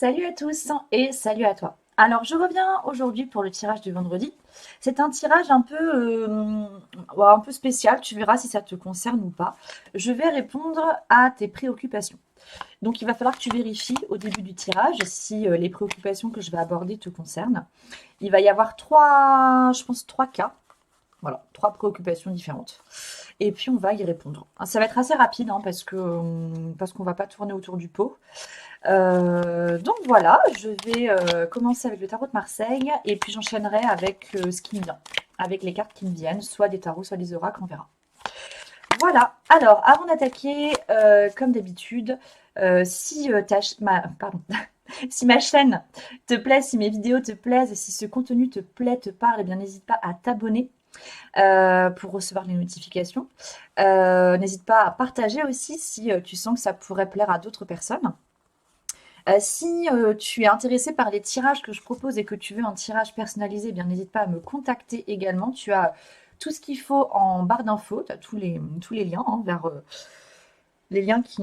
Salut à tous et salut à toi. Alors, je reviens aujourd'hui pour le tirage du vendredi. C'est un tirage ouais, un peu spécial, tu verras si ça te concerne ou pas. Je vais répondre à tes préoccupations. Donc, il va falloir que tu vérifies au début du tirage si les préoccupations que je vais aborder te concernent. Il va y avoir je pense, trois cas. Voilà, trois préoccupations différentes. Et puis, on va y répondre. Ça va être assez rapide parce qu'on va pas tourner autour du pot. Donc voilà, je vais commencer avec le tarot de Marseille et puis j'enchaînerai avec ce qui me vient, avec les cartes qui me viennent, soit des tarots, soit des oracles, on verra. Voilà, alors avant d'attaquer, comme d'habitude, si, pardon, si ma chaîne te plaît, si mes vidéos te plaisent et si ce contenu te plaît, te parle, eh bien n'hésite pas à t'abonner pour recevoir les notifications. N'hésite pas à partager aussi si tu sens que ça pourrait plaire à d'autres personnes. Si tu es intéressé par les tirages que je propose et que tu veux un tirage personnalisé, eh bien n'hésite pas à me contacter également. Tu as tout ce qu'il faut en barre d'infos, tu as tous les liens vers les liens qui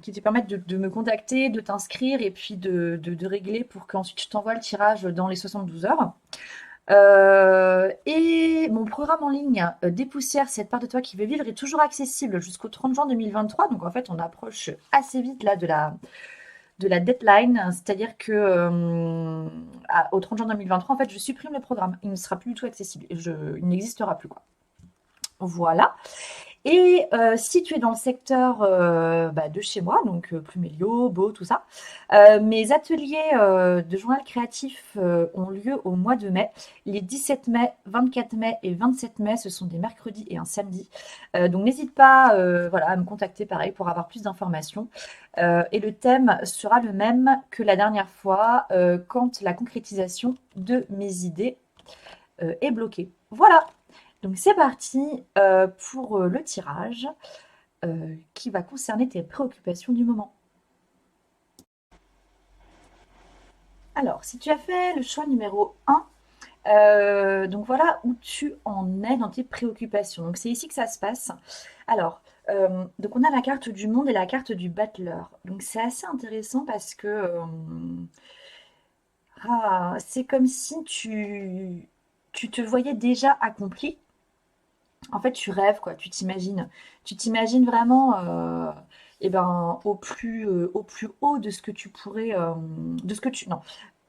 te permettent de me contacter, de t'inscrire et puis de régler pour qu'ensuite je t'envoie le tirage dans les 72 heures. Et mon programme en ligne, Dépoussière cette part de toi qui veut vivre, est toujours accessible jusqu'au 30 juin 2023. Donc en fait, on approche assez vite là de la deadline, c'est-à-dire que au 30 juin 2023, en fait, je supprime le programme. Il ne sera plus du tout accessible. Il n'existera plus, quoi. Voilà. Et si tu es dans le secteur de chez moi, donc Pluméliau, Beau, tout ça, mes ateliers de journal créatif ont lieu au mois de mai. Les 17 mai, 24 mai et 27 mai, ce sont des mercredis et un samedi. Donc n'hésite pas voilà, à me contacter pareil pour avoir plus d'informations. Et le thème sera le même que la dernière fois quand la concrétisation de mes idées est bloquée. Voilà, donc c'est parti pour le tirage qui va concerner tes préoccupations du moment. Alors, si tu as fait le choix numéro 1, donc voilà où tu en es dans tes préoccupations. Donc c'est ici que ça se passe. Alors, donc on a la carte du monde et la carte du battleur. Donc c'est assez intéressant parce que c'est comme si tu te voyais déjà accompli. En fait, tu rêves, quoi, tu t'imagines. Tu t'imagines vraiment eh ben, au plus haut de ce que tu pourrais. De ce que tu. Non,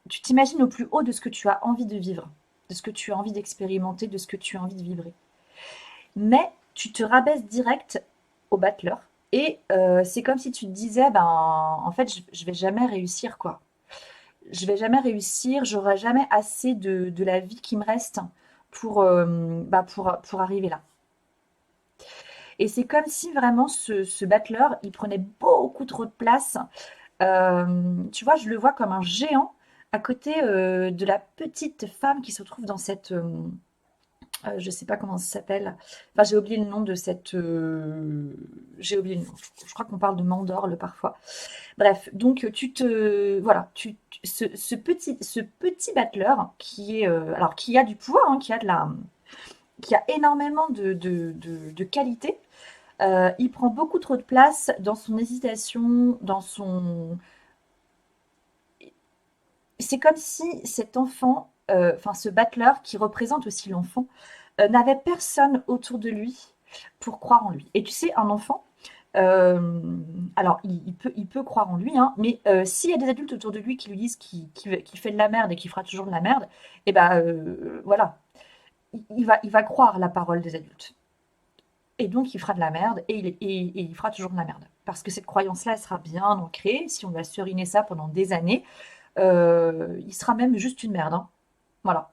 tu t'imagines au plus haut de ce que tu as envie de vivre, de ce que tu as envie d'expérimenter, de ce que tu as envie de vibrer. Mais tu te rabaisses direct au battleur. Et c'est comme si tu te disais, ben, en fait, je vais jamais réussir, quoi. Je vais jamais réussir, j'aurai jamais assez de la vie qui me reste pour arriver là. Et c'est comme si vraiment ce battleur, il prenait beaucoup trop de place. Tu vois, je le vois comme un géant à côté de la petite femme qui se retrouve dans je sais pas comment ça s'appelle. Enfin, j'ai oublié le nom de cette. J'ai oublié le nom. Je crois qu'on parle de Mandorle parfois. Bref, donc voilà, ce petit battleur qui est, alors qui a du pouvoir, hein, qui a énormément de qualité. Il prend beaucoup trop de place dans son hésitation, dans son. C'est comme si cet enfant, enfin ce battleur qui représente aussi l'enfant, n'avait personne autour de lui pour croire en lui. Et tu sais, un enfant, alors il peut croire en lui, hein, mais s'il y a des adultes autour de lui qui lui disent qu'il fait de la merde et qu'il fera toujours de la merde, et ben voilà, il va croire la parole des adultes. Et donc, il fera de la merde et il fera toujours de la merde. Parce que cette croyance-là, elle sera bien ancrée. Si on va seriner ça pendant des années, il sera même juste une merde, hein. Voilà.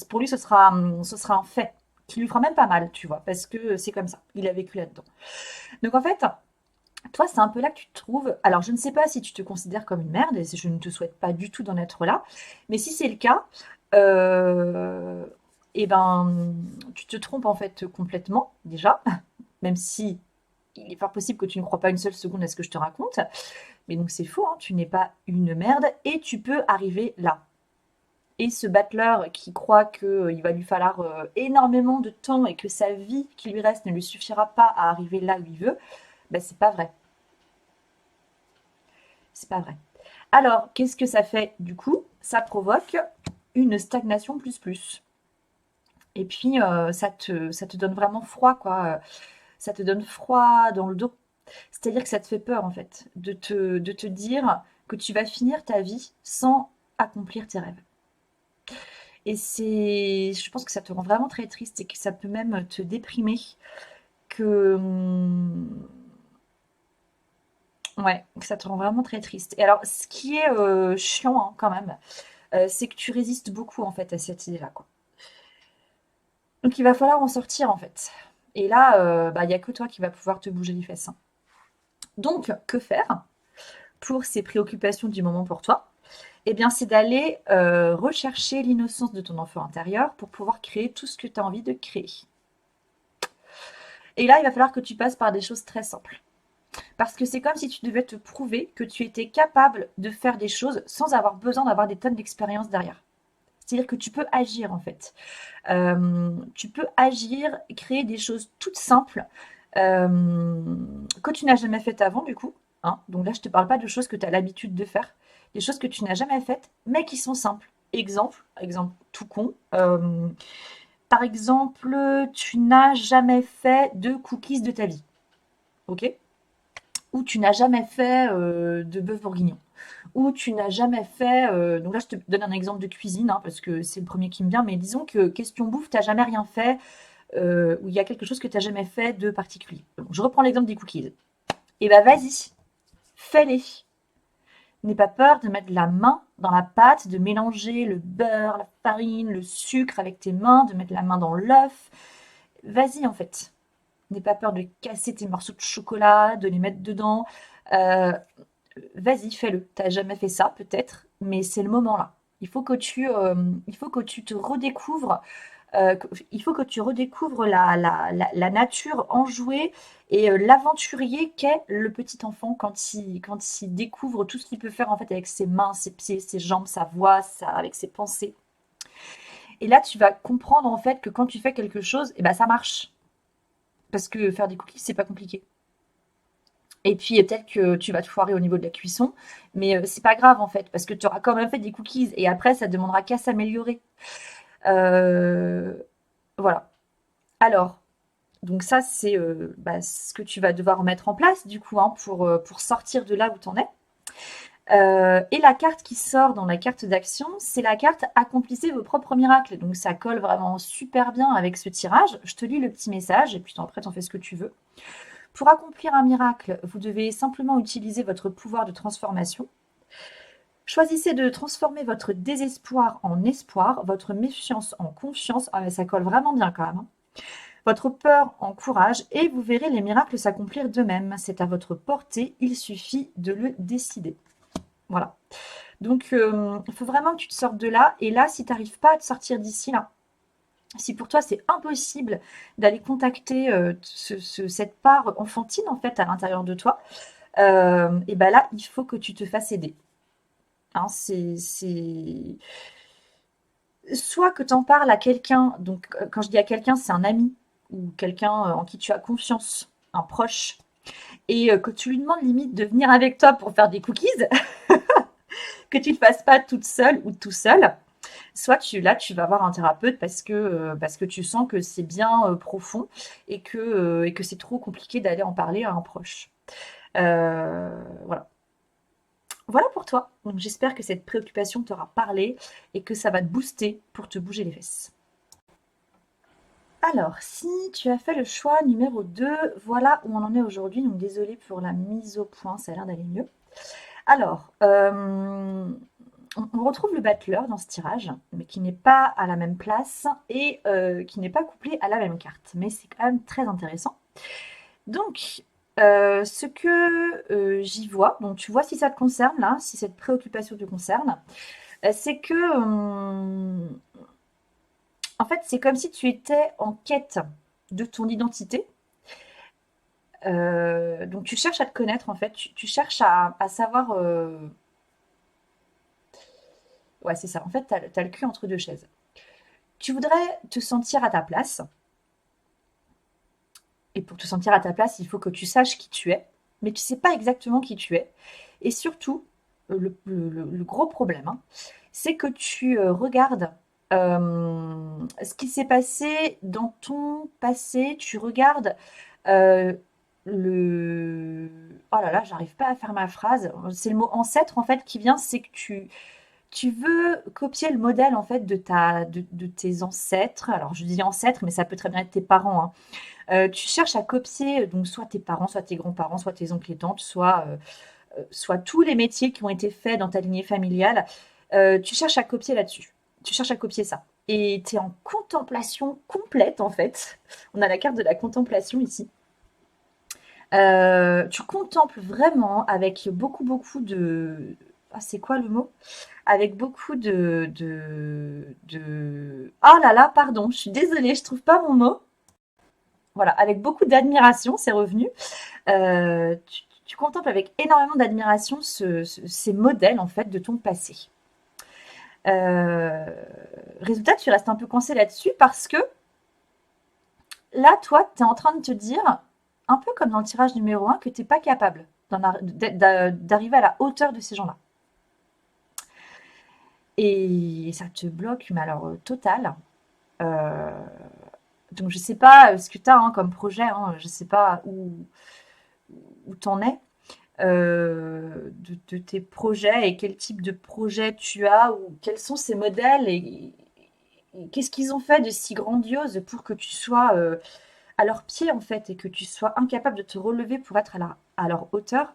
Pour lui, ce sera un fait qui lui fera même pas mal, tu vois, parce que c'est comme ça. Il a vécu là-dedans. Donc, en fait, toi, c'est un peu là que tu te trouves. Alors, je ne sais pas si tu te considères comme une merde, et je ne te souhaite pas du tout d'en être là. Mais si c'est le cas, euh, eh ben, tu te trompes en fait complètement, déjà. Même si il est fort possible que tu ne crois pas une seule seconde à ce que je te raconte. Mais donc c'est faux, hein, tu n'es pas une merde et tu peux arriver là. Et ce battleur qui croit qu'il va lui falloir énormément de temps et que sa vie qui lui reste ne lui suffira pas à arriver là où il veut, ben c'est pas vrai. C'est pas vrai. Alors, qu'est-ce que ça fait du coup? Ça provoque une stagnation plus plus. Et puis, ça te donne vraiment froid, quoi. Ça te donne froid dans le dos. C'est-à-dire que ça te fait peur, en fait, de te dire que tu vas finir ta vie sans accomplir tes rêves. Et je pense que ça te rend vraiment très triste et que ça peut même te déprimer. Que, ouais, que ça te rend vraiment très triste. Et alors, ce qui est chiant hein, quand même, c'est que tu résistes beaucoup en fait à cette idée-là, quoi. Donc il va falloir en sortir en fait. Et là, bah, il n'y a que toi qui va pouvoir te bouger les fesses, hein. Donc, que faire pour ces préoccupations du moment pour toi? Eh bien, c'est d'aller rechercher l'innocence de ton enfant intérieur pour pouvoir créer tout ce que tu as envie de créer. Et là, il va falloir que tu passes par des choses très simples. Parce que c'est comme si tu devais te prouver que tu étais capable de faire des choses sans avoir besoin d'avoir des tonnes d'expérience derrière. C'est-à-dire que tu peux agir en fait. Tu peux agir, créer des choses toutes simples que tu n'as jamais faites avant du coup, hein. Donc là, je ne te parle pas de choses que tu as l'habitude de faire, des choses que tu n'as jamais faites, mais qui sont simples. Exemple tout con. Par exemple, tu n'as jamais fait de cookies de ta vie, ok? Ou tu n'as jamais fait de bœuf bourguignon. Ou tu n'as jamais fait. Donc là, je te donne un exemple de cuisine, hein, parce que c'est le premier qui me vient, mais disons que question bouffe, tu n'as jamais rien fait, ou il y a quelque chose que tu n'as jamais fait de particulier. Donc, je reprends l'exemple des cookies. Et bah vas-y, fais-les. N'aie pas peur de mettre la main dans la pâte, de mélanger le beurre, la farine, le sucre avec tes mains, de mettre la main dans l'œuf. Vas-y en fait. N'aie pas peur de casser tes morceaux de chocolat, de les mettre dedans. Euh, Vas-y, fais-le. T'as jamais fait ça, peut-être, mais c'est le moment là. Il faut que tu te redécouvres. Il faut que tu redécouvres la nature enjouée et l'aventurier qu'est le petit enfant quand il découvre tout ce qu'il peut faire en fait avec ses mains, ses pieds, ses jambes, sa voix, avec ses pensées. Et là, tu vas comprendre en fait que quand tu fais quelque chose, eh ben, ça marche. Parce que faire des cookies, c'est pas compliqué. Et puis peut-être que tu vas te foirer au niveau de la cuisson, mais c'est pas grave en fait, parce que tu auras quand même fait des cookies et après ça demandera qu'à s'améliorer. Euh, voilà. Alors, donc ça c'est bah, ce que tu vas devoir mettre en place du coup hein, pour sortir de là où tu en es. Et la carte qui sort dans la carte d'action, c'est la carte accomplissez vos propres miracles. Donc ça colle vraiment super bien avec ce tirage. Je te lis le petit message et puis après t'en fais ce que tu veux. Pour accomplir un miracle, vous devez simplement utiliser votre pouvoir de transformation. Choisissez de transformer votre désespoir en espoir, votre méfiance en confiance. Ah mais ça colle vraiment bien quand même, hein. Votre peur en courage et vous verrez les miracles s'accomplir d'eux-mêmes. C'est à votre portée, il suffit de le décider. Voilà. Donc il faut vraiment que tu te sortes de là. Et là, si tu n'arrives pas à te sortir d'ici là, si pour toi c'est impossible d'aller contacter cette part enfantine en fait à l'intérieur de toi, et ben là, il faut que tu te fasses aider. Hein, soit que tu en parles à quelqu'un, donc quand je dis à quelqu'un, c'est un ami ou quelqu'un en qui tu as confiance, un proche, et que tu lui demandes limite de venir avec toi pour faire des cookies, que tu ne le fasses pas toute seule ou tout seul. Soit là, tu vas voir un thérapeute parce que tu sens que c'est bien profond et que c'est trop compliqué d'aller en parler à un proche. Voilà. Voilà pour toi. Donc j'espère que cette préoccupation t'aura parlé et que ça va te booster pour te bouger les fesses. Alors, si tu as fait le choix numéro 2, voilà où on en est aujourd'hui. Donc désolée pour la mise au point, ça a l'air d'aller mieux. Alors, on retrouve le battleur dans ce tirage, mais qui n'est pas à la même place et qui n'est pas couplé à la même carte. Mais c'est quand même très intéressant. Donc, ce que j'y vois, donc tu vois si ça te concerne là, si cette préoccupation te concerne, c'est que, en fait, c'est comme si tu étais en quête de ton identité. Donc tu cherches à te connaître en fait, tu cherches à savoir. Ouais, c'est ça. En fait, t'as le cul entre deux chaises. Tu voudrais te sentir à ta place. Et pour te sentir à ta place, il faut que tu saches qui tu es. Mais tu sais pas exactement qui tu es. Et surtout, le gros problème, hein, c'est que tu regardes ce qui s'est passé dans ton passé, tu regardes euh, le... Oh là là, j'arrive pas à faire ma phrase. C'est le mot ancêtre en fait qui vient, c'est que tu veux copier le modèle en fait de tes ancêtres. Alors je dis ancêtres, mais ça peut très bien être tes parents, hein. Tu cherches à copier donc soit tes parents, soit tes grands-parents, soit tes oncles et tantes, soit tous les métiers qui ont été faits dans ta lignée familiale. Tu cherches à copier là-dessus. Tu cherches à copier ça. Et tu es en contemplation complète en fait. On a la carte de la contemplation ici. Tu contemples vraiment avec beaucoup, beaucoup de... Ah, c'est quoi le mot? Avec beaucoup de... Oh là là, pardon, je suis désolée, je trouve pas mon mot. Voilà, avec beaucoup d'admiration, c'est revenu. Tu contemples avec énormément d'admiration ces modèles en fait de ton passé. Euh, Résultat, tu restes un peu coincé là-dessus parce que là, toi, tu es en train de te dire, un peu comme dans le tirage numéro un, que tu n'es pas capable d'arriver à la hauteur de ces gens-là. Et ça te bloque, mais alors total. Euh, donc je sais pas ce que tu as comme projet, hein, je sais pas où tu en es de tes projets et quel type de projet tu as ou quels sont ces modèles et qu'est-ce qu'ils ont fait de si grandiose pour que tu sois à leurs pieds en fait et que tu sois incapable de te relever pour être à leur hauteur.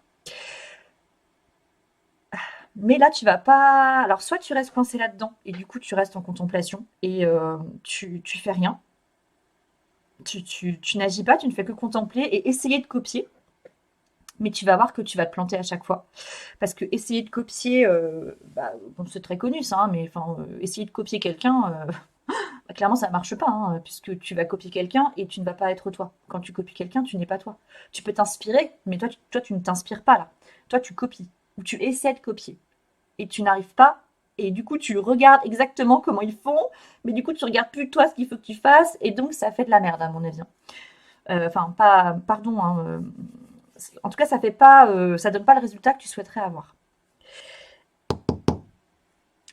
Mais là, tu vas pas. Alors, soit tu restes coincé là-dedans et du coup, tu restes en contemplation et tu fais rien. Tu n'agis pas, tu ne fais que contempler et essayer de copier. Mais tu vas voir que tu vas te planter à chaque fois. Parce que essayer de copier, bah, bon, c'est très connu ça, hein, mais enfin, essayer de copier quelqu'un, bah, clairement ça ne marche pas, hein, puisque tu vas copier quelqu'un et tu ne vas pas être toi. Quand tu copies quelqu'un, tu n'es pas toi. Tu peux t'inspirer, mais toi, tu ne t'inspires pas là. Toi, tu copies ou tu essaies de copier et tu n'arrives pas. Et du coup, tu regardes exactement comment ils font, mais du coup, tu regardes plus toi ce qu'il faut que tu fasses, et donc ça fait de la merde à mon avis, hein. Enfin, pas, pardon, hein, en tout cas, ça fait pas, ça donne pas le résultat que tu souhaiterais avoir.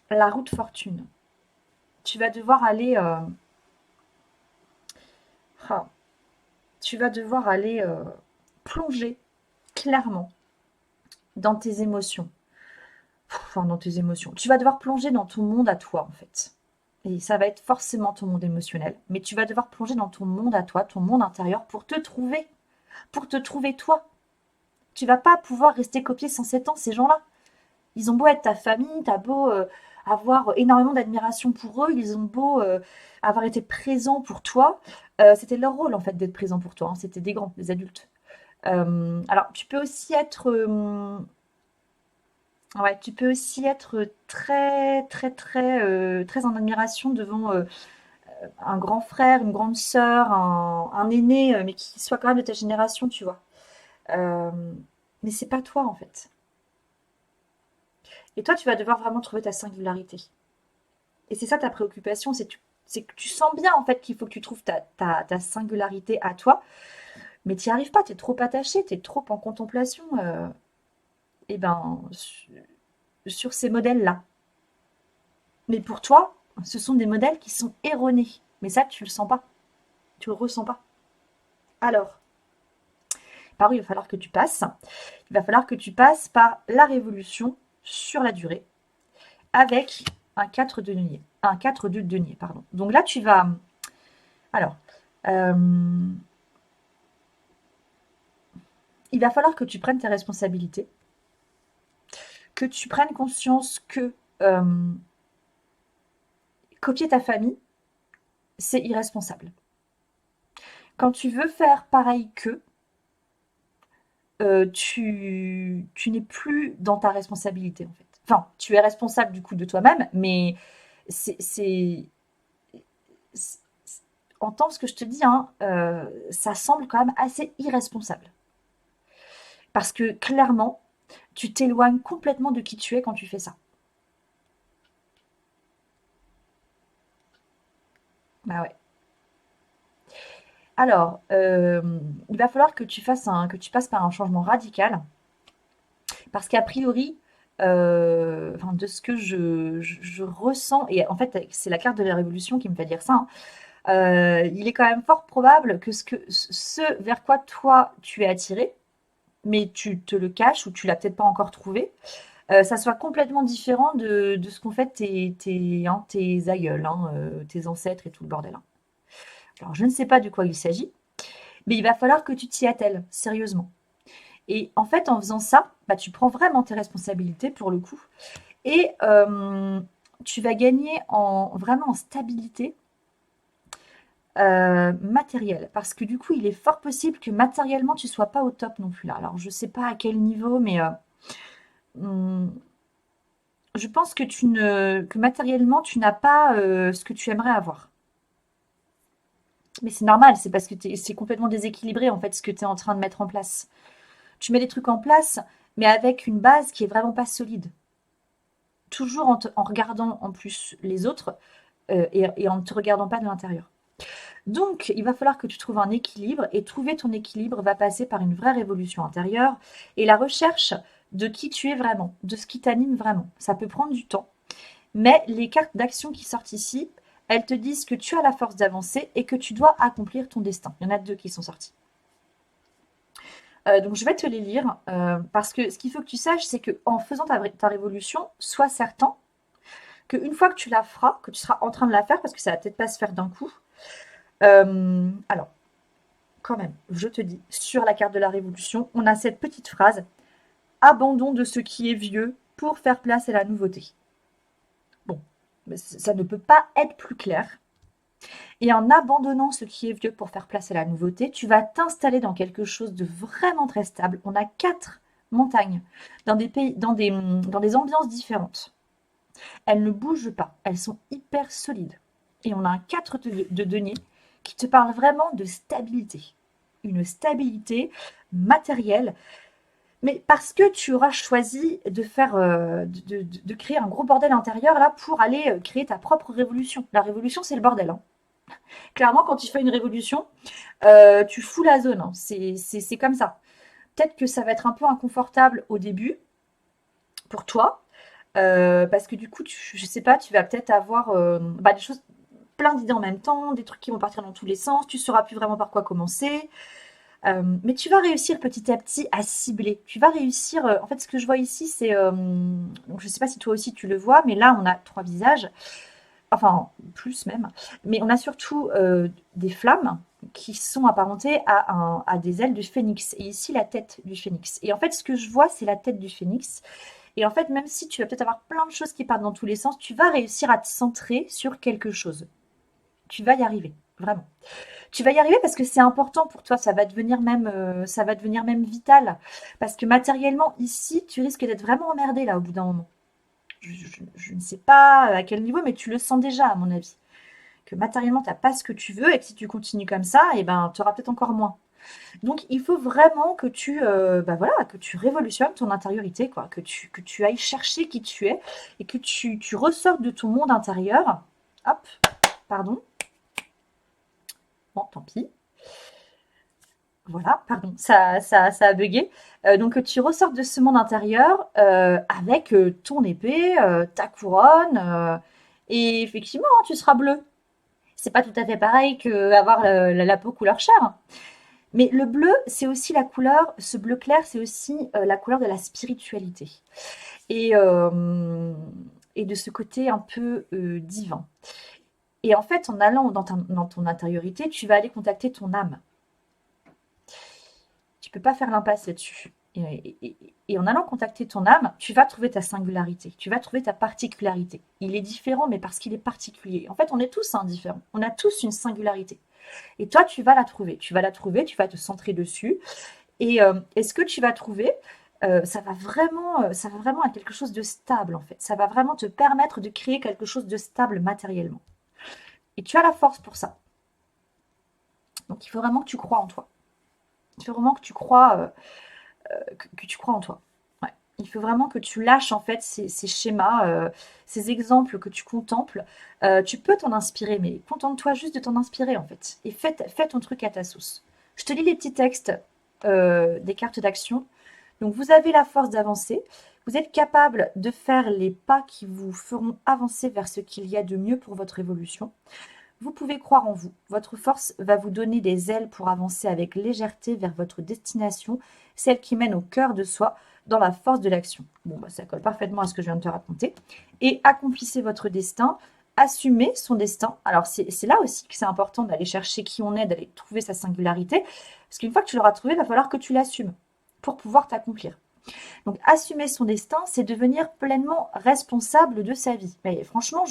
La route fortune. Tu vas devoir aller, ah, tu vas devoir aller plonger clairement dans tes émotions. Enfin, dans tes émotions. Tu vas devoir plonger dans ton monde à toi, en fait. Et ça va être forcément ton monde émotionnel. Mais tu vas devoir plonger dans ton monde à toi, ton monde intérieur, pour te trouver toi. Tu vas pas pouvoir rester copié sans 7 ans, ces gens-là. Ils ont beau être ta famille, t'as beau avoir énormément d'admiration pour eux, ils ont beau avoir été présents pour toi. C'était leur rôle en fait d'être présents pour toi, hein. C'était des grands, des adultes. Alors tu peux aussi être, ouais, tu peux aussi être très très très très en admiration devant un grand frère, une grande sœur, un aîné, mais qui soit quand même de ta génération, tu vois. Euh, mais c'est pas toi en fait. Et toi, tu vas devoir vraiment trouver ta singularité. Et c'est ça ta préoccupation, c'est que tu sens bien en fait qu'il faut que tu trouves ta singularité à toi, mais tu n'y arrives pas, tu es trop attaché, tu es trop en contemplation et ben, sur ces modèles-là. Mais pour toi, ce sont des modèles qui sont erronés. Mais ça, tu le sens pas, tu le ressens pas. Alors, par où il va falloir que tu passes? Il va falloir que tu passes par la révolution sur la durée avec un 4 de denier. Un 4 de denier, pardon. Donc là, tu vas. Alors, euh, il va falloir que tu prennes tes responsabilités, que tu prennes conscience que copier ta famille, c'est irresponsable. Quand tu veux faire pareil qu'eux, tu n'es plus dans ta responsabilité en fait. Enfin, tu es responsable du coup de toi-même, mais c'est, c'est, c'est- entends ce que je te dis, hein, ça semble quand même assez irresponsable. Parce que clairement, tu t'éloignes complètement de qui tu es quand tu fais ça. Bah ouais. Alors, il va falloir que tu passes par un changement radical, parce qu'a priori, enfin, de ce que je ressens, et en fait, c'est la carte de la révolution qui me fait dire ça, hein. Il est quand même fort probable que ce vers quoi toi tu es attiré, mais tu te le caches ou tu l'as peut-être pas encore trouvé, ça soit complètement différent de ce qu'ont fait tes aïeuls, hein, tes ancêtres et tout le bordel, hein. Alors, je ne sais pas de quoi il s'agit, mais il va falloir que tu t'y attelles, sérieusement. Et en fait, en faisant ça, bah, tu prends vraiment tes responsabilités pour le coup. Et tu vas gagner vraiment en stabilité matérielle. Parce que du coup, il est fort possible que matériellement, tu sois pas au top non plus là. Alors, je sais pas à quel niveau, mais hum, je pense que matériellement, tu n'as pas ce que tu aimerais avoir. Mais c'est normal, c'est parce que c'est complètement déséquilibré en fait ce que tu es en train de mettre en place. Tu mets des trucs en place, mais avec une base qui est vraiment pas solide. Toujours en regardant en plus les autres et en ne te regardant pas de l'intérieur. Donc, il va falloir que tu trouves un équilibre et trouver ton équilibre va passer par une vraie révolution intérieure et la recherche de qui tu es vraiment, de ce qui t'anime vraiment. Ça peut prendre du temps, mais les cartes d'action qui sortent ici, elles te disent que tu as la force d'avancer et que tu dois accomplir ton destin. Il y en a deux qui sont sortis. Donc je vais te les lire parce que ce qu'il faut que tu saches, c'est que en faisant ta révolution, sois certain qu'une fois que tu la feras, que tu seras en train de la faire, parce que ça va peut-être pas se faire d'un coup. Alors, quand même, je te dis, sur la carte de la révolution, on a cette petite phrase: abandon de ce qui est vieux pour faire place à la nouveauté. Bon, mais ça ne peut pas être plus clair. Et en abandonnant ce qui est vieux pour faire place à la nouveauté, tu vas t'installer dans quelque chose de vraiment très stable. On a 4 montagnes dans des pays, dans des ambiances différentes. Elles ne bougent pas, elles sont hyper solides. Et on a un 4 de denier qui te parle vraiment de stabilité. Une stabilité matérielle, mais parce que tu auras choisi de faire, de créer un gros bordel intérieur là pour aller créer ta propre révolution. La révolution, c'est le bordel, hein. Clairement, quand tu fais une révolution, tu fous la zone, hein. C'est comme ça. Peut-être que ça va être un peu inconfortable au début pour toi, parce que du coup, je sais pas, tu vas peut-être avoir bah, des choses, plein d'idées en même temps, des trucs qui vont partir dans tous les sens, tu sauras plus vraiment par quoi commencer. Mais tu vas réussir petit à petit à cibler. Tu vas réussir. En fait, ce que je vois ici, c'est. Donc, je sais pas si toi aussi tu le vois, mais là, on a trois visages. Enfin, plus même. Mais on a surtout des flammes qui sont apparentées à des ailes du phénix. Et ici, la tête du phénix. Et en fait, ce que je vois, c'est la tête du phénix. Et en fait, même si tu vas peut-être avoir plein de choses qui partent dans tous les sens, tu vas réussir à te centrer sur quelque chose. Tu vas y arriver, vraiment. Tu vas y arriver parce que c'est important pour toi, ça va devenir même vital. Parce que matériellement, ici, tu risques d'être vraiment emmerdé là au bout d'un moment. Je ne sais pas à quel niveau, mais tu le sens déjà, à mon avis. Que matériellement, tu n'as pas ce que tu veux et que si tu continues comme ça, eh ben, tu auras peut-être encore moins. Donc, il faut vraiment que bah voilà, que tu révolutionnes ton intériorité, quoi, que tu ailles chercher qui tu es et que tu ressortes de ton monde intérieur. Hop, pardon. Bon, tant pis. Voilà, pardon, ça a bugué. Donc tu ressors de ce monde intérieur avec ton épée, ta couronne, et effectivement, hein, tu seras bleu. C'est pas tout à fait pareil qu'avoir la peau couleur chair, hein. Mais le bleu, c'est aussi la couleur, ce bleu clair, c'est aussi la couleur de la spiritualité et, euh, et de ce côté un peu divin. Et en fait, en allant dans ton intériorité, tu vas aller contacter ton âme. Tu peux pas faire l'impasse là-dessus. Et en allant contacter ton âme, tu vas trouver ta singularité, tu vas trouver ta particularité. Il est différent, mais parce qu'il est particulier. En fait, on est tous différents. On a tous une singularité. Et toi, tu vas la trouver. Tu vas la trouver, tu vas te centrer dessus. Et ce que tu vas trouver, ça va vraiment être quelque chose de stable, en fait. Ça va vraiment te permettre de créer quelque chose de stable matériellement. Et tu as la force pour ça. Donc, il faut vraiment que tu crois en toi. Il faut vraiment que tu crois que tu crois en toi. Ouais. Il faut vraiment que tu lâches en fait ces schémas, ces exemples que tu contemples. Tu peux t'en inspirer, mais contente-toi juste de t'en inspirer en fait. Et fais ton truc à ta sauce. Je te lis les petits textes des cartes d'action. Donc vous avez la force d'avancer. Vous êtes capable de faire les pas qui vous feront avancer vers ce qu'il y a de mieux pour votre évolution. Vous pouvez croire en vous. Votre force va vous donner des ailes pour avancer avec légèreté vers votre destination, celle qui mène au cœur de soi, dans la force de l'action. Bon, bah, ça colle parfaitement à ce que je viens de te raconter. Et accomplissez votre destin, assumez son destin. Alors, c'est là aussi que c'est important d'aller chercher qui on est, d'aller trouver sa singularité. Parce qu'une fois que tu l'auras trouvé, il va falloir que tu l'assumes pour pouvoir t'accomplir. Donc, assumer son destin, c'est devenir pleinement responsable de sa vie. Mais franchement,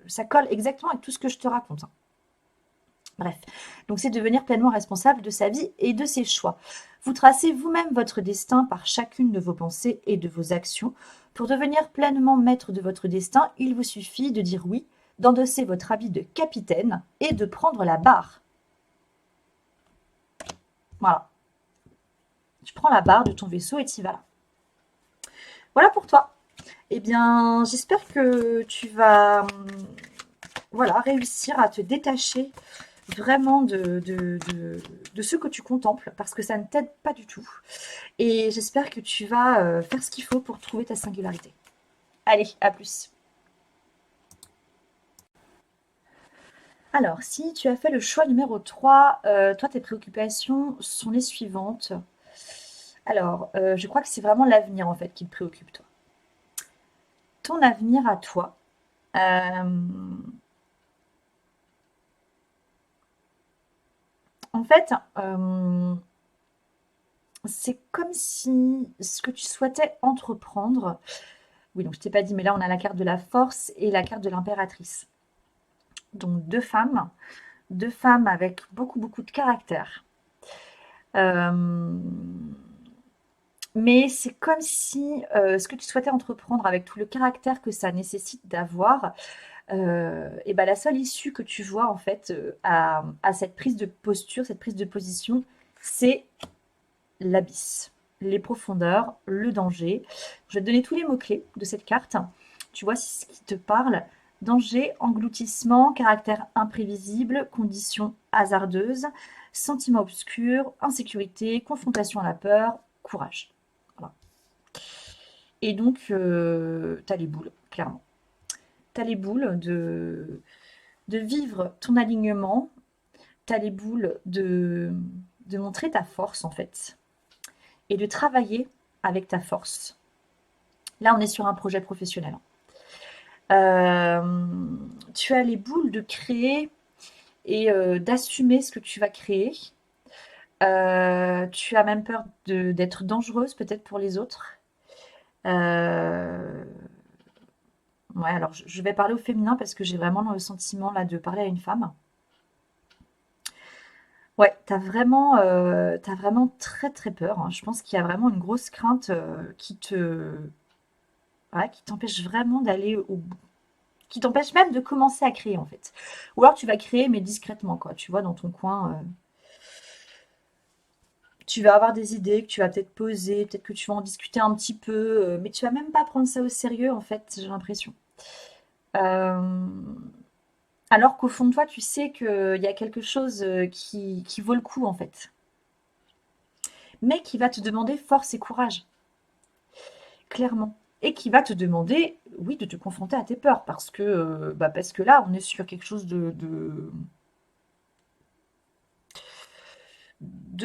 ça colle exactement avec tout ce que je te raconte, hein. Bref, donc c'est devenir pleinement responsable de sa vie et de ses choix. Vous tracez vous-même votre destin par chacune de vos pensées et de vos actions. Pour devenir pleinement maître de votre destin, il vous suffit de dire oui, d'endosser votre habit de capitaine et de prendre la barre. Voilà. Tu prends la barre de ton vaisseau et t'y vas là. Voilà pour toi. Eh bien, j'espère que tu vas voilà, réussir à te détacher vraiment de ce que tu contemples, parce que ça ne t'aide pas du tout. Et j'espère que tu vas faire ce qu'il faut pour trouver ta singularité. Allez, à plus. Alors, si tu as fait le choix numéro 3, toi, tes préoccupations sont les suivantes. Alors, je crois que c'est vraiment l'avenir, en fait, qui te préoccupe, toi. Ton avenir à toi. En fait, c'est comme si ce que tu souhaitais entreprendre. Oui, donc je t'ai pas dit, mais là on a la carte de la force et la carte de l'impératrice. Donc deux femmes avec beaucoup beaucoup de caractère. Euh, mais c'est comme si ce que tu souhaitais entreprendre avec tout le caractère que ça nécessite d'avoir, et ben la seule issue que tu vois en fait à cette prise de posture, cette prise de position, c'est l'abysse, les profondeurs, le danger. Je vais te donner tous les mots-clés de cette carte. Tu vois si ce qui te parle. Danger, engloutissement, caractère imprévisible, conditions hasardeuses, sentiments obscurs, insécurité, confrontation à la peur, courage. Voilà. Et donc, tu as les boules, clairement. Tu as les boules de vivre ton alignement, tu as les boules de montrer ta force, en fait, et de travailler avec ta force. Là, on est sur un projet professionnel. Tu as les boules de créer et d'assumer ce que tu vas créer. Tu as même peur d'être dangereuse peut-être pour les autres. Euh, ouais, alors je vais parler au féminin parce que j'ai vraiment le sentiment là de parler à une femme. Ouais, t'as vraiment très très peur, hein. Je pense qu'il y a vraiment une grosse crainte ouais, qui t'empêche vraiment d'aller au bout, qui t'empêche même de commencer à créer en fait. Ou alors tu vas créer mais discrètement quoi, tu vois, dans ton coin. Tu vas avoir des idées que tu vas peut-être poser, peut-être que tu vas en discuter un petit peu, mais tu vas même pas prendre ça au sérieux en fait, j'ai l'impression. Euh, alors qu'au fond de toi, tu sais qu'il y a quelque chose qui vaut le coup en fait, mais qui va te demander force et courage, clairement. Et qui va te demander, oui, de te confronter à tes peurs, parce que là, on est sur quelque chose de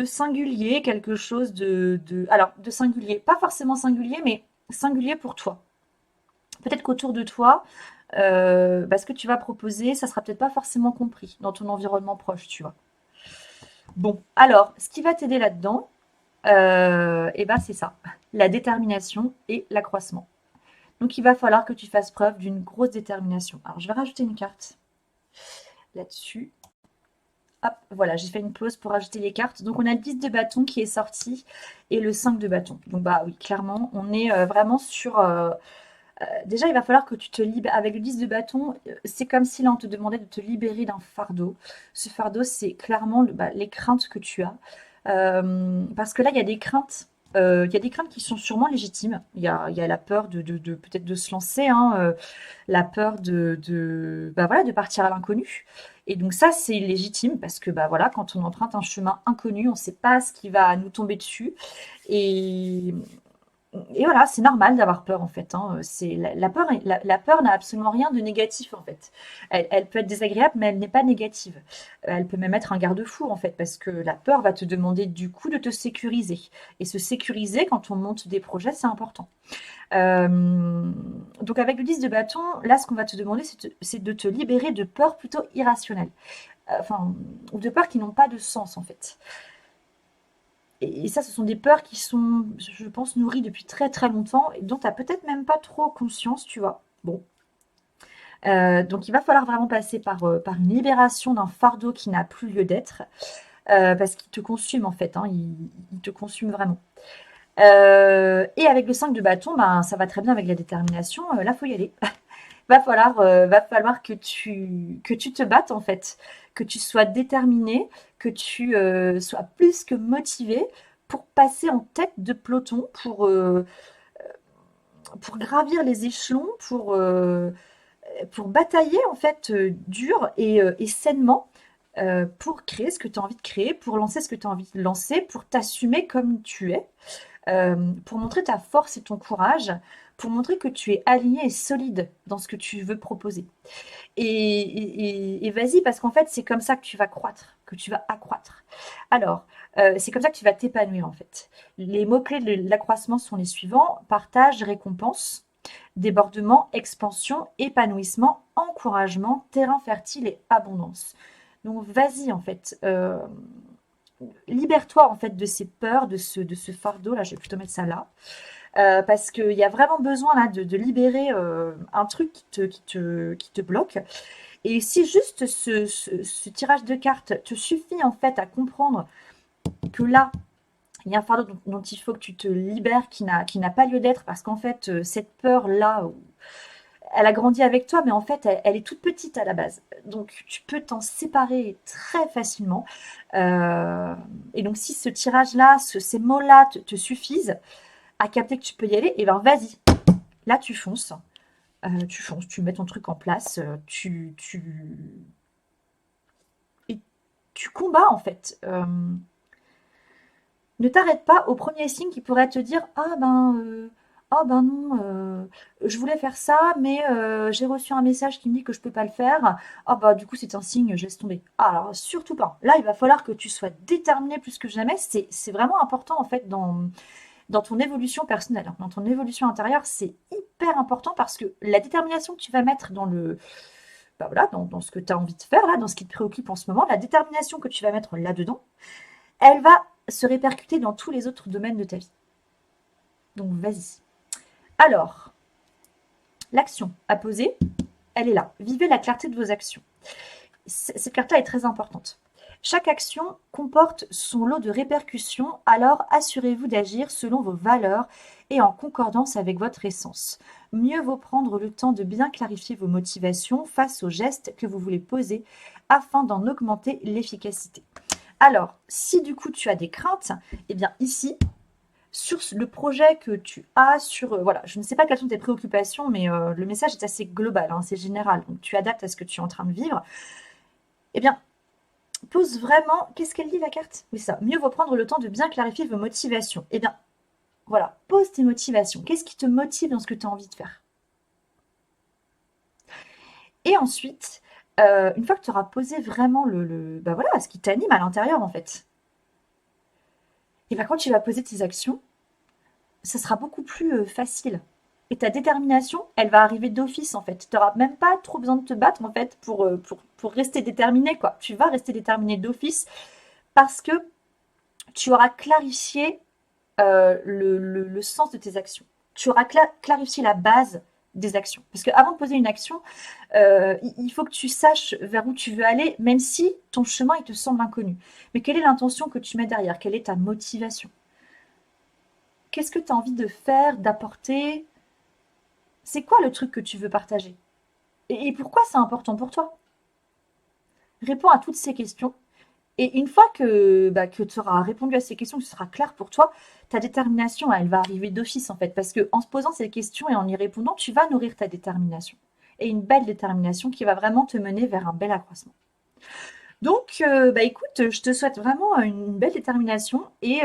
singulier, quelque chose alors, de singulier, pas forcément singulier, mais singulier pour toi. Peut-être qu'autour de toi, ce que tu vas proposer, ça sera peut-être pas forcément compris dans ton environnement proche, tu vois. Bon, alors, ce qui va t'aider là-dedans, et ben c'est ça, la détermination et l'accroissement. Donc, il va falloir que tu fasses preuve d'une grosse détermination. Alors, je vais rajouter une carte là-dessus. Hop, voilà, j'ai fait une pause pour ajouter les cartes. Donc, on a le 10 de bâton qui est sorti et le 5 de bâton. Donc, bah oui, clairement, on est vraiment sur... déjà, il va falloir que tu te libères. Avec le 10 de bâton, c'est comme si là, on te demandait de te libérer d'un fardeau. Ce fardeau, c'est clairement les craintes que tu as. Parce que là, il y a des craintes. Il y a des craintes qui sont sûrement légitimes. Il y a la peur peut-être de se lancer, hein, la peur voilà, de partir à l'inconnu. Et donc ça, c'est légitime parce que bah voilà, quand on emprunte un chemin inconnu, on ne sait pas ce qui va nous tomber dessus. Et Et voilà, c'est normal d'avoir peur en fait, hein. C'est la peur, la peur n'a absolument rien de négatif en fait. Elle peut être désagréable, mais elle n'est pas négative. Elle peut même être un garde-fou en fait, parce que la peur va te demander du coup de te sécuriser. Et se sécuriser quand on monte des projets, c'est important. Donc avec le 10 de bâton, là ce qu'on va te demander, c'est de te libérer de peurs plutôt irrationnelles. Enfin, ou de peurs qui n'ont pas de sens en fait. Et ça, ce sont des peurs qui sont, je pense, nourries depuis très très longtemps et dont tu as peut-être même pas trop conscience, tu vois. Bon. Donc il va falloir vraiment passer par une libération d'un fardeau qui n'a plus lieu d'être, parce qu'il te consume en fait, hein, il te consume vraiment. Et avec le 5 de bâton, ben, ça va très bien avec la détermination, là, faut y aller. Va falloir que tu te battes en fait, que tu sois déterminé, que tu sois plus que motivé pour passer en tête de peloton, pour gravir les échelons, pour batailler en fait dur et sainement, pour créer ce que tu as envie de créer, pour lancer ce que tu as envie de lancer, pour t'assumer comme tu es, pour montrer ta force et ton courage, pour montrer que tu es aligné et solide dans ce que tu veux proposer. Et vas-y, parce qu'en fait, c'est comme ça que tu vas croître, que tu vas accroître. Alors, c'est comme ça que tu vas t'épanouir, en fait. Les mots-clés de l'accroissement sont les suivants: partage, récompense, débordement, expansion, épanouissement, encouragement, terrain fertile et abondance. Donc, vas-y, en fait. Libère-toi, en fait, de ces peurs, de ce fardeau. Là, je vais plutôt mettre ça là. Parce qu'il y a vraiment besoin là de libérer un truc qui te bloque. Et si juste ce tirage de cartes te suffit en fait à comprendre que là, il y a un fardeau dont il faut que tu te libères, qui n'a pas lieu d'être, parce qu'en fait, cette peur-là, elle a grandi avec toi, mais en fait, elle est toute petite à la base. Donc, tu peux t'en séparer très facilement. Euh, et donc, si ce tirage-là, ces mots-là te suffisent à capter que tu peux y aller, et ben vas-y, là, tu fonces, tu mets ton truc en place, et tu combats en fait. Ne t'arrête pas au premier signe qui pourrait te dire: ah ben, oh ben non, je voulais faire ça, mais j'ai reçu un message qui me dit que je peux pas le faire. Ah bah du coup c'est un signe, je laisse tomber. Ah, alors surtout pas. Là il va falloir que tu sois déterminé plus que jamais. C'est vraiment important en fait dans ton évolution personnelle, hein, dans ton évolution intérieure, c'est hyper important parce que la détermination que tu vas mettre bah voilà, dans ce que tu as envie de faire, là, dans ce qui te préoccupe en ce moment, la détermination que tu vas mettre là-dedans, elle va se répercuter dans tous les autres domaines de ta vie. Donc vas-y. Alors, l'action à poser, elle est là. Vivez la clarté de vos actions. Cette carte-là est très importante. Chaque action comporte son lot de répercussions, alors assurez-vous d'agir selon vos valeurs et en concordance avec votre essence. Mieux vaut prendre le temps de bien clarifier vos motivations face aux gestes que vous voulez poser afin d'en augmenter l'efficacité. Alors, si du coup tu as des craintes, eh bien ici, sur le projet que tu as, voilà, je ne sais pas quelles sont tes préoccupations, mais le message est assez global, hein, c'est général, donc tu adaptes à ce que tu es en train de vivre. Eh bien, pose vraiment. Qu'est-ce qu'elle dit la carte? Oui, ça. Mieux vaut prendre le temps de bien clarifier vos motivations. Eh bien, voilà. Pose tes motivations. Qu'est-ce qui te motive dans ce que tu as envie de faire? Et ensuite, une fois que tu auras posé vraiment bah voilà, ce qui t'anime à l'intérieur en fait, et bien quand tu vas poser tes actions, ça sera beaucoup plus facile. Et ta détermination, elle va arriver d'office en fait. Tu n'auras même pas trop besoin de te battre en fait pour rester déterminé quoi. Tu vas rester déterminé d'office parce que tu auras clarifié le sens de tes actions. Tu auras clarifié la base des actions. Parce qu'avant de poser une action, il faut que tu saches vers où tu veux aller, même si ton chemin, il te semble inconnu. Mais quelle est l'intention que tu mets derrière? Quelle est ta motivation? Qu'est-ce que tu as envie de faire, d'apporter? C'est quoi le truc que tu veux partager? Et pourquoi c'est important pour toi? Réponds à toutes ces questions. Et une fois que tu auras répondu à ces questions, que ce sera clair pour toi, ta détermination, elle va arriver d'office en fait. Parce qu'en se posant ces questions et en y répondant, tu vas nourrir ta détermination. Et une belle détermination qui va vraiment te mener vers un bel accroissement. Donc, bah écoute, je te souhaite vraiment une belle détermination et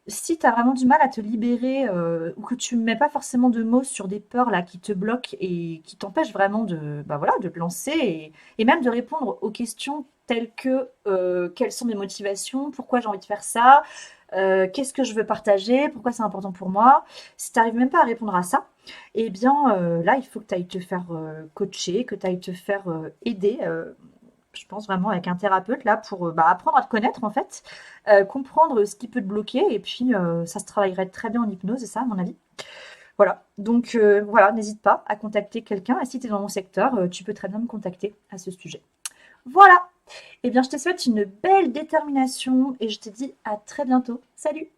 Si tu as vraiment du mal à te libérer, ou que tu mets pas forcément de mots sur des peurs là qui te bloquent et qui t'empêchent vraiment de, bah, voilà, de te lancer et même de répondre aux questions telles que, quelles sont mes motivations? Pourquoi j'ai envie de faire ça? Qu'est-ce que je veux partager? Pourquoi c'est important pour moi? Si tu arrives même pas à répondre à ça, eh bien, là, il faut que tu ailles te faire, coacher, que tu ailles te faire, aider, je pense vraiment avec un thérapeute là pour bah, apprendre à te connaître en fait, comprendre ce qui peut te bloquer et puis ça se travaillerait très bien en hypnose, c'est ça à mon avis. Voilà, donc voilà, n'hésite pas à contacter quelqu'un et si tu es dans mon secteur, tu peux très bien me contacter à ce sujet. Voilà, eh bien je te souhaite une belle détermination et je te dis à très bientôt. Salut!